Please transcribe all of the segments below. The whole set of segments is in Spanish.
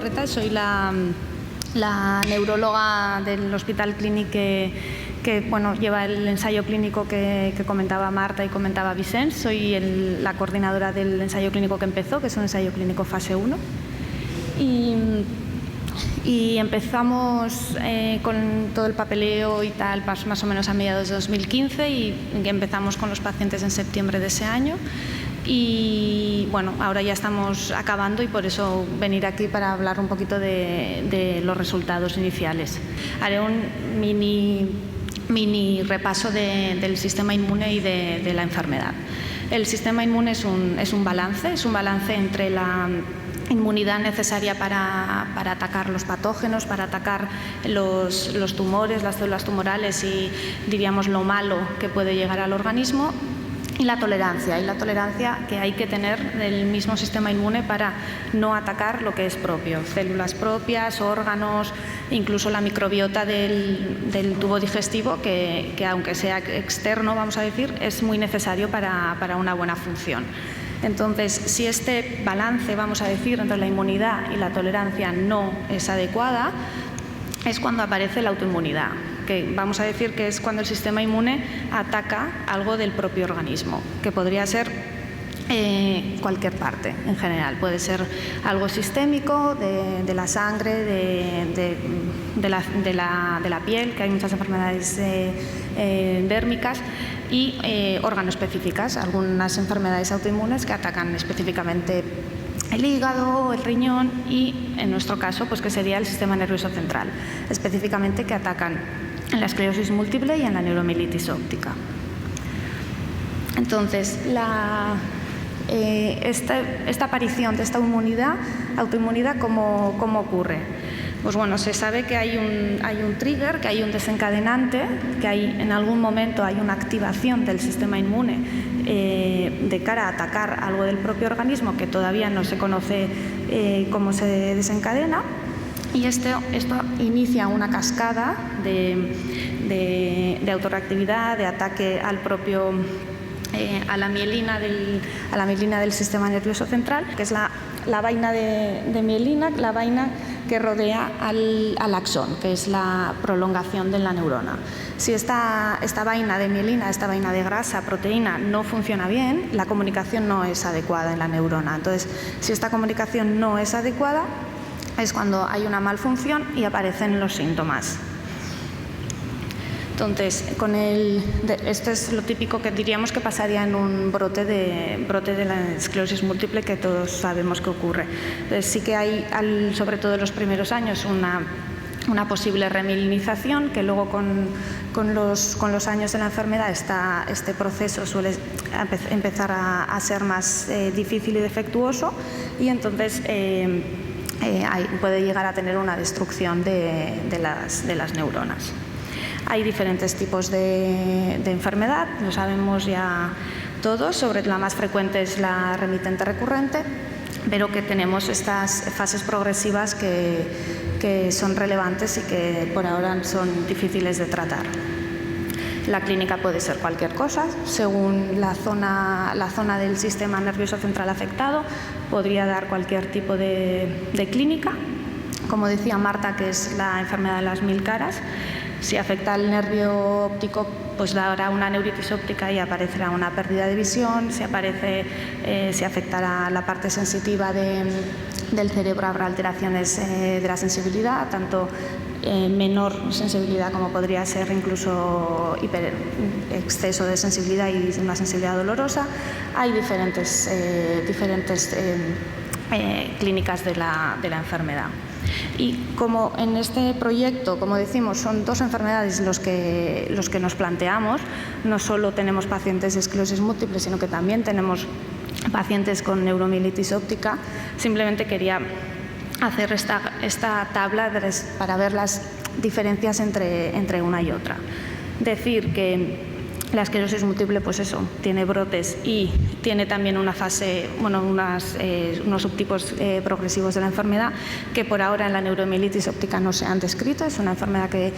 Lejarreta, soy la neuróloga del Hospital Clínic que bueno, lleva el ensayo clínico que comentaba Marta y comentaba Vicent. Soy la coordinadora del ensayo clínico que empezó, que es un ensayo clínico fase 1. Y empezamos con todo el papeleo y tal, más o menos a mediados de 2015, y empezamos con los pacientes en septiembre de ese año. Y bueno, ahora ya estamos acabando y por eso venir aquí para hablar un poquito de los resultados iniciales. Haré un mini repaso del sistema inmune y de la enfermedad. El sistema inmune es un balance entre la inmunidad necesaria para atacar los patógenos, para atacar los tumores, las células tumorales y, diríamos, lo malo que puede llegar al organismo, y la tolerancia que hay que tener del mismo sistema inmune para no atacar lo que es propio, células propias, órganos, incluso la microbiota del tubo digestivo, que aunque sea externo, vamos a decir, es muy necesario para una buena función. Entonces, si este balance, vamos a decir, entre la inmunidad y la tolerancia no es adecuada, es cuando aparece la autoinmunidad, que vamos a decir que es cuando el sistema inmune ataca algo del propio organismo, que podría ser cualquier parte en general. Puede ser algo sistémico, de la sangre, de la piel, que hay muchas enfermedades dérmicas, y organoespecíficas, algunas enfermedades autoinmunes que atacan específicamente el hígado, el riñón y, en nuestro caso, pues que sería el sistema nervioso central, específicamente que atacan en la esclerosis múltiple y en la neuromielitis óptica. Entonces, esta aparición de esta autoinmunidad, ¿cómo ocurre? Pues bueno, se sabe que hay un trigger, que hay un desencadenante, que en algún momento hay una activación del sistema inmune de cara a atacar algo del propio organismo que todavía no se conoce cómo se desencadena, y esto inicia una cascada de autorreactividad, de ataque al propio a la mielina del sistema nervioso central, que es la vaina de mielina, la vaina que rodea al axón, que es la prolongación de la neurona. Si esta vaina de mielina, esta vaina de grasa, proteína, no funciona bien, la comunicación no es adecuada en la neurona. Entonces, si esta comunicación no es adecuada, es cuando hay una malfunción y aparecen los síntomas. Entonces, esto es lo típico que diríamos que pasaría en un brote de la esclerosis múltiple, que todos sabemos que ocurre. Entonces, sí que hay, sobre todo en los primeros años, una posible remilinización, que luego con los años de la enfermedad este proceso suele empezar a ser más difícil y defectuoso, y entonces puede llegar a tener una destrucción de las neuronas. Hay diferentes tipos de enfermedad, lo sabemos ya todos. La más frecuente es la remitente recurrente, pero que tenemos estas fases progresivas que son relevantes y que por ahora son difíciles de tratar. La clínica puede ser cualquier cosa, según la zona del sistema nervioso central afectado, podría dar cualquier tipo de clínica. Como decía Marta, que es la enfermedad de las 1000 caras. Si afecta al nervio óptico, pues dará una neuritis óptica y aparecerá una pérdida de visión. Si afectará la parte sensitiva del cerebro, habrá alteraciones de la sensibilidad, tanto menor sensibilidad como podría ser incluso exceso de sensibilidad y una sensibilidad dolorosa. Hay diferentes clínicas de la enfermedad. Y como en este proyecto, como decimos, son dos enfermedades los que nos planteamos, no solo tenemos pacientes de esclerosis múltiple, sino que también tenemos pacientes con neuromielitis óptica. Simplemente quería hacer esta tabla para ver las diferencias entre una y otra. Decir que la esclerosis múltiple, pues eso, tiene brotes y tiene también una fase, unos subtipos progresivos de la enfermedad que por ahora en la neuromielitis óptica no se han descrito. Es una enfermedad que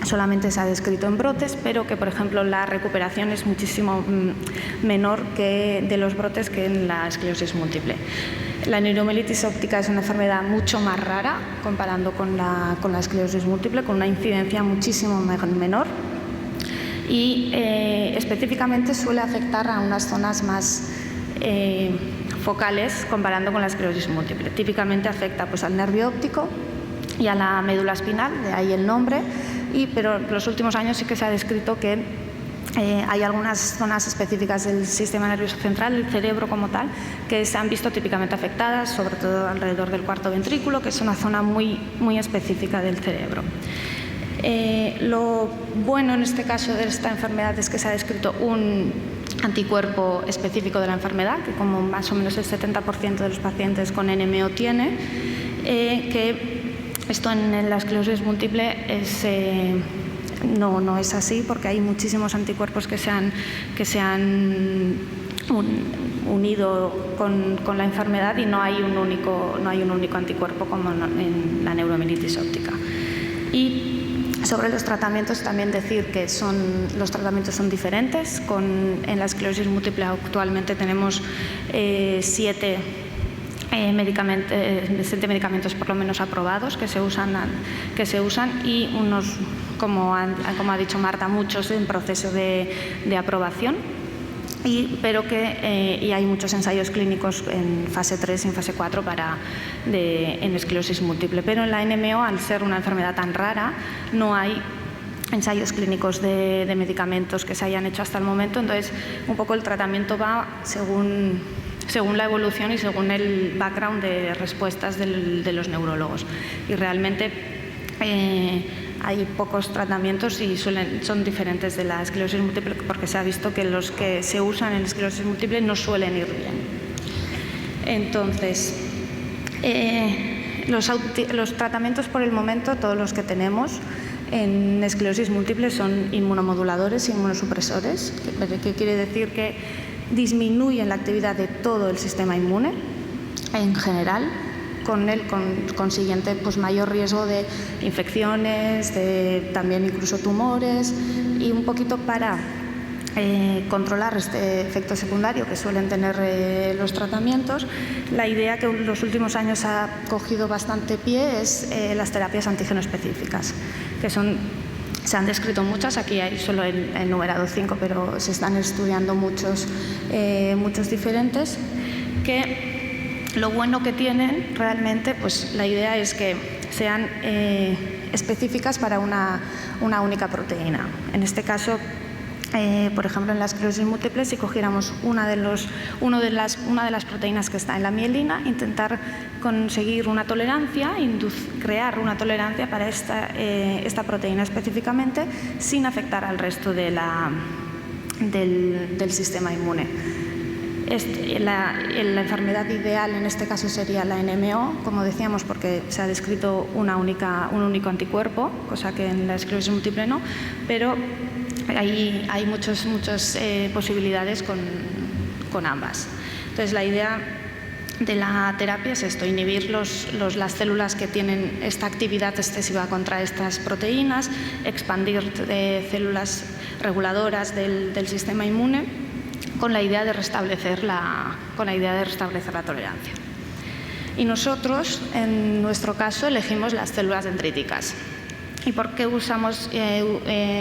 solamente se ha descrito en brotes, pero que, por ejemplo, la recuperación es muchísimo menor que de los brotes que en la esclerosis múltiple. La neuromielitis óptica es una enfermedad mucho más rara comparando con la esclerosis múltiple, con una incidencia muchísimo menor y específicamente suele afectar a unas zonas más focales comparando con la esclerosis múltiple. Típicamente afecta pues, al nervio óptico y a la médula espinal, de ahí el nombre, pero en los últimos años sí que se ha descrito que hay algunas zonas específicas del sistema nervioso central, el cerebro como tal, que se han visto típicamente afectadas, sobre todo alrededor del cuarto ventrículo, que es una zona muy específica del cerebro. Lo bueno en este caso de esta enfermedad es que se ha descrito un anticuerpo específico de la enfermedad, que como más o menos el 70% de los pacientes con NMO tiene, que esto en la esclerosis múltiple no es así, porque hay muchísimos anticuerpos que se han unido con la enfermedad y no hay un único anticuerpo como en la neuromielitis óptica. Y sobre los tratamientos también decir que los tratamientos son diferentes. En la esclerosis múltiple actualmente tenemos 7 medicamentos por lo menos aprobados que se usan y unos, como ha dicho Marta, muchos en proceso de aprobación. Pero y hay muchos ensayos clínicos en fase 3 y en fase 4 en esclerosis múltiple. Pero en la NMO, al ser una enfermedad tan rara, no hay ensayos clínicos de medicamentos que se hayan hecho hasta el momento. Entonces, un poco el tratamiento va según la evolución y según el background de respuestas de los neurólogos. Y realmente hay pocos tratamientos y son diferentes de la esclerosis múltiple, porque se ha visto que los que se usan en esclerosis múltiple no suelen ir bien. Entonces, los tratamientos por el momento, todos los que tenemos en esclerosis múltiple, son inmunomoduladores e inmunosupresores, que quiere decir que disminuyen la actividad de todo el sistema inmune en general, con el consiguiente pues, mayor riesgo de infecciones, también incluso tumores, y un poquito para controlar este efecto secundario que suelen tener los tratamientos. La idea que en los últimos años ha cogido bastante pie es las terapias antígeno específicas, que se han descrito muchas, aquí hay solo he enumerado 5, pero se están estudiando muchos diferentes, que lo bueno que tienen realmente, pues la idea es que sean específicas para una única proteína. En este caso, por ejemplo, en la esclerosis múltiple, si cogiéramos una de las proteínas que está en la mielina, intentar conseguir una tolerancia, crear una tolerancia para esta proteína específicamente, sin afectar al resto del sistema inmune. La enfermedad ideal en este caso sería la NMO, como decíamos, porque se ha descrito un único anticuerpo, cosa que en la esclerosis múltiple no, pero hay muchas posibilidades con ambas. Entonces, la idea de la terapia es esto: inhibir las células que tienen esta actividad excesiva contra estas proteínas, expandir células reguladoras del sistema inmune, con la idea de restablecer la tolerancia. Y nosotros, en nuestro caso, elegimos las células dendríticas. ¿Y por qué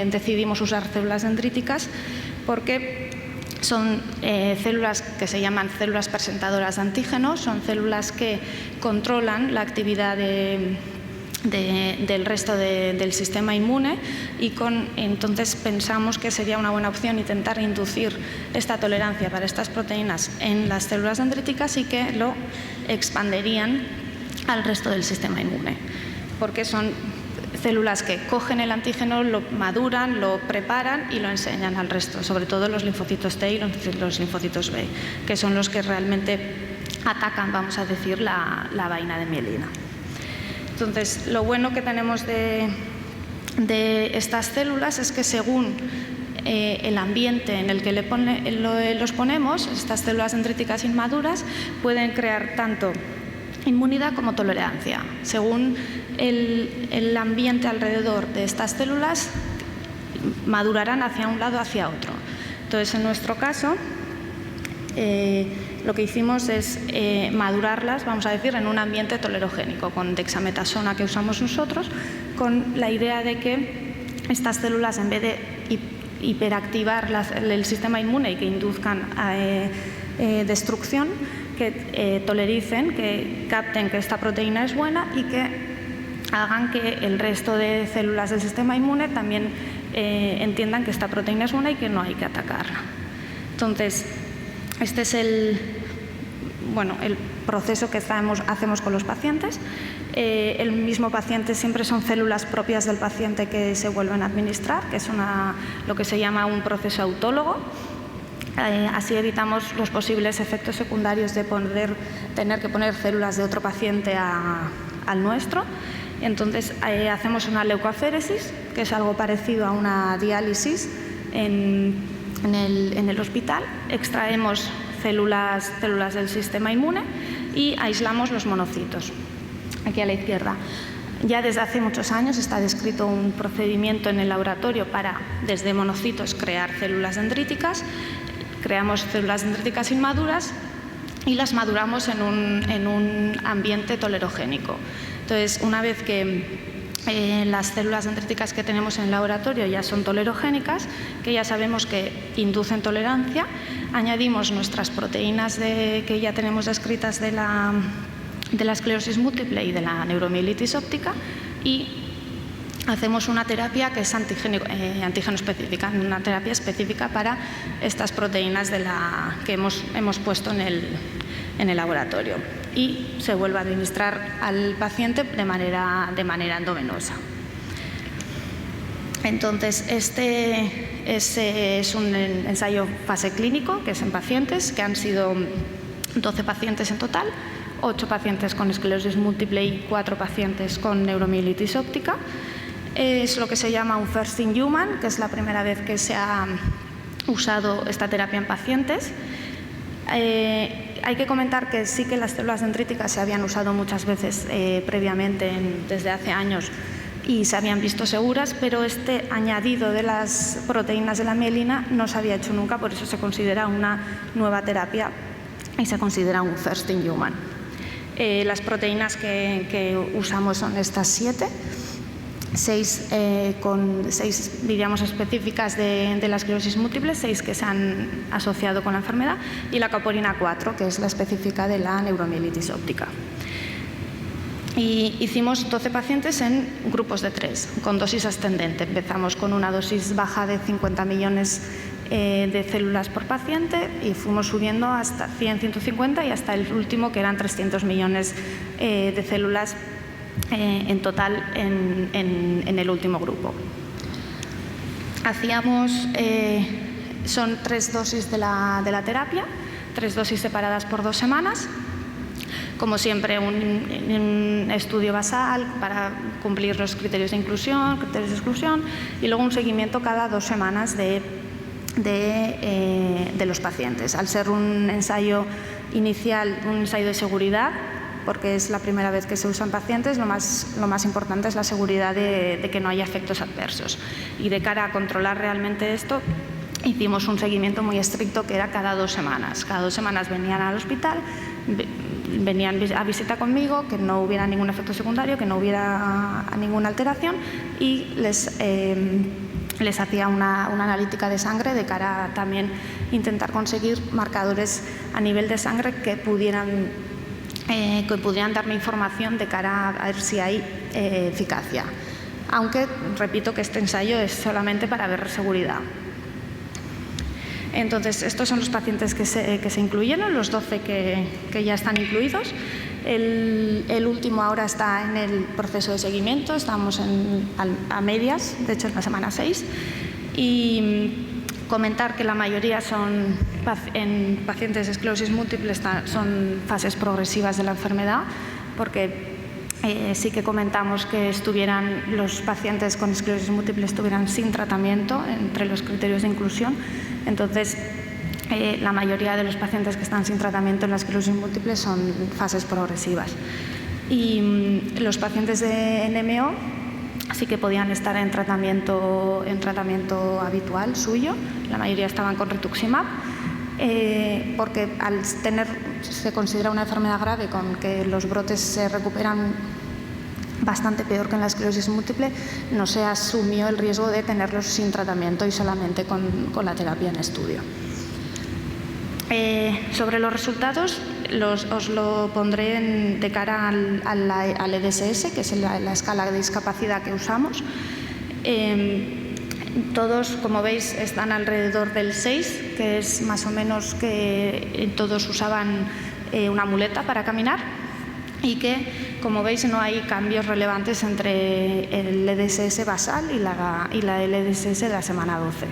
decidimos usar células dendríticas? Porque son células que se llaman células presentadoras de antígenos, son células que controlan la actividad del resto del sistema inmune, y entonces pensamos que sería una buena opción intentar inducir esta tolerancia para estas proteínas en las células dendríticas y que lo expanderían al resto del sistema inmune, porque son células que cogen el antígeno, lo maduran, lo preparan y lo enseñan al resto, sobre todo los linfocitos T y los linfocitos B, que son los que realmente atacan, vamos a decir, la vaina de mielina. Entonces, lo bueno que tenemos de estas células es que según el ambiente en el que los ponemos, estas células dendríticas inmaduras pueden crear tanto inmunidad como tolerancia. Según el ambiente alrededor de estas células, madurarán hacia un lado o hacia otro. Entonces, en nuestro caso, lo que hicimos es madurarlas, vamos a decir, en un ambiente tolerogénico, con dexametasona que usamos nosotros, con la idea de que estas células, en vez de hiperactivar el sistema inmune y que induzcan destrucción, que tolericen, que capten que esta proteína es buena y que hagan que el resto de células del sistema inmune también entiendan que esta proteína es buena y que no hay que atacarla. Entonces, este es el proceso que hacemos con los pacientes. El mismo paciente siempre son células propias del paciente que se vuelven a administrar, que es lo que se llama un proceso autólogo. Así evitamos los posibles efectos secundarios de tener que poner células de otro paciente al nuestro. Entonces, hacemos una leucoaféresis, que es algo parecido a una diálisis en el hospital. Extraemos células del sistema inmune y aislamos los monocitos. Aquí a la izquierda. Ya desde hace muchos años está descrito un procedimiento en el laboratorio para, desde monocitos, crear células dendríticas. Creamos células dendríticas inmaduras y las maduramos en un ambiente tolerogénico. Entonces, una vez que las células dendríticas que tenemos en el laboratorio ya son tolerogénicas, que ya sabemos que inducen tolerancia, añadimos nuestras proteínas que ya tenemos descritas de la esclerosis múltiple y de la neuromielitis óptica y hacemos una terapia que es antígeno específica, una terapia específica para estas proteínas que hemos puesto en el laboratorio, y se vuelve a administrar al paciente de manera endovenosa. Entonces, este es un ensayo fase clínico, que es en pacientes, que han sido 12 pacientes en total, 8 pacientes con esclerosis múltiple y 4 pacientes con neuromielitis óptica. Es lo que se llama un first in human, que es la primera vez que se ha usado esta terapia en pacientes. Hay que comentar que sí que las células dendríticas se habían usado muchas veces previamente, desde hace años, y se habían visto seguras, pero este añadido de las proteínas de la mielina no se había hecho nunca, por eso se considera una nueva terapia y se considera un first in human. Las proteínas que usamos son estas 7. 6 diríamos específicas de la esclerosis múltiple, 6 que se han asociado con la enfermedad, y la caporina 4, que es la específica de la neuromielitis óptica. Y hicimos 12 pacientes en grupos de 3, con dosis ascendente. Empezamos con una dosis baja de 50 millones de células por paciente y fuimos subiendo hasta 100, 150 y hasta el último, que eran 300 millones de células en total en el último grupo. Son 3 dosis de la terapia, 3 dosis separadas por 2 semanas. Como siempre, un estudio basal para cumplir los criterios de inclusión, criterios de exclusión, y luego un seguimiento cada 2 semanas de los pacientes. Al ser un ensayo inicial, un ensayo de seguridad, porque es la primera vez que se usan pacientes, lo más importante es la seguridad de que no haya efectos adversos. Y de cara a controlar realmente esto, hicimos un seguimiento muy estricto, que era cada 2 semanas. Cada 2 semanas venían al hospital, venían a visita conmigo, que no hubiera ningún efecto secundario, que no hubiera ninguna alteración, y les hacía una analítica de sangre de cara a también intentar conseguir marcadores a nivel de sangre que pudieran darme información de cara a ver si hay eficacia. Aunque repito que este ensayo es solamente para ver seguridad. Entonces, estos son los pacientes que se incluyeron, los 12 que ya están incluidos. El último ahora está en el proceso de seguimiento, estamos a medias, de hecho en la semana 6. Y comentar que la mayoría en pacientes de esclerosis múltiple son fases progresivas de la enfermedad, porque sí que comentamos que los pacientes con esclerosis múltiple estuvieran sin tratamiento entre los criterios de inclusión. Entonces, la mayoría de los pacientes que están sin tratamiento en la esclerosis múltiple son fases progresivas. Y los pacientes de NMO sí que podían estar en tratamiento habitual suyo, la mayoría estaban con rituximab, porque se considera una enfermedad grave con que los brotes se recuperan bastante peor que en la esclerosis múltiple, no se asumió el riesgo de tenerlos sin tratamiento y solamente con la terapia en estudio. Sobre los resultados, os lo pondré de cara al EDSS, que es la escala de discapacidad que usamos. Todos, como veis, están alrededor del 6, que es más o menos que todos usaban una muleta para caminar, y que, como veis, no hay cambios relevantes entre el EDSS basal y la EDSS de la semana 12.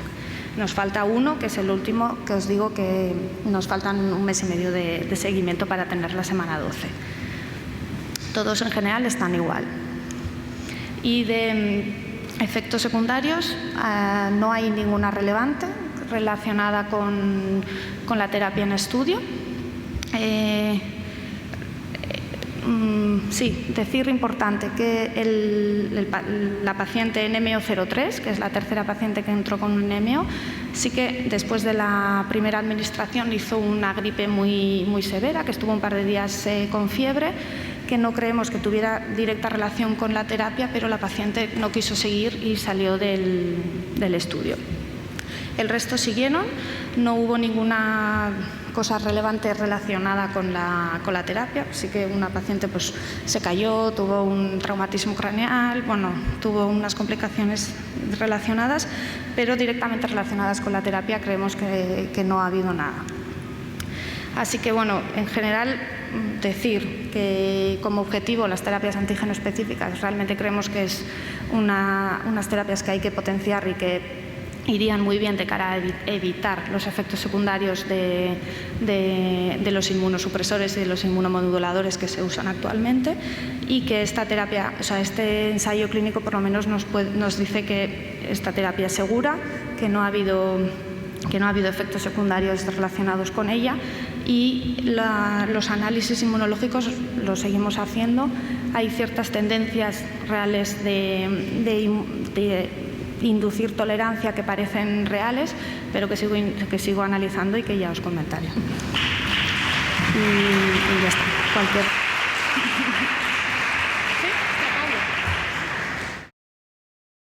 Nos falta uno, que es el último, que os digo que nos faltan 1 mes y medio de seguimiento para tener la semana 12. Todos en general están igual. Y de efectos secundarios, no hay ninguna relevante relacionada con la terapia en estudio. Sí, decir importante que la paciente NMO03, que es la tercera paciente que entró con un NMO, sí que después de la primera administración hizo una gripe muy, muy severa, que estuvo un par de días con fiebre, que no creemos que tuviera directa relación con la terapia, pero la paciente no quiso seguir y salió del estudio. El resto siguieron, no hubo ninguna cosa relevante relacionada con la terapia. Sí que una paciente pues, se cayó, tuvo un traumatismo craneal, tuvo unas complicaciones relacionadas, pero directamente relacionadas con la terapia creemos que no ha habido nada. Así que, en general, decir que como objetivo las terapias antígeno específicas realmente creemos que es unas terapias que hay que potenciar y que irían muy bien de cara a evitar los efectos secundarios de los inmunosupresores y de los inmunomoduladores que se usan actualmente, y que esta terapia, este ensayo clínico por lo menos nos dice que esta terapia es segura, que no ha habido efectos secundarios relacionados con ella, y los análisis inmunológicos los seguimos haciendo. Hay ciertas tendencias reales de inducir tolerancia que parecen reales, pero que sigo analizando y que ya os comentaré. Y ya está.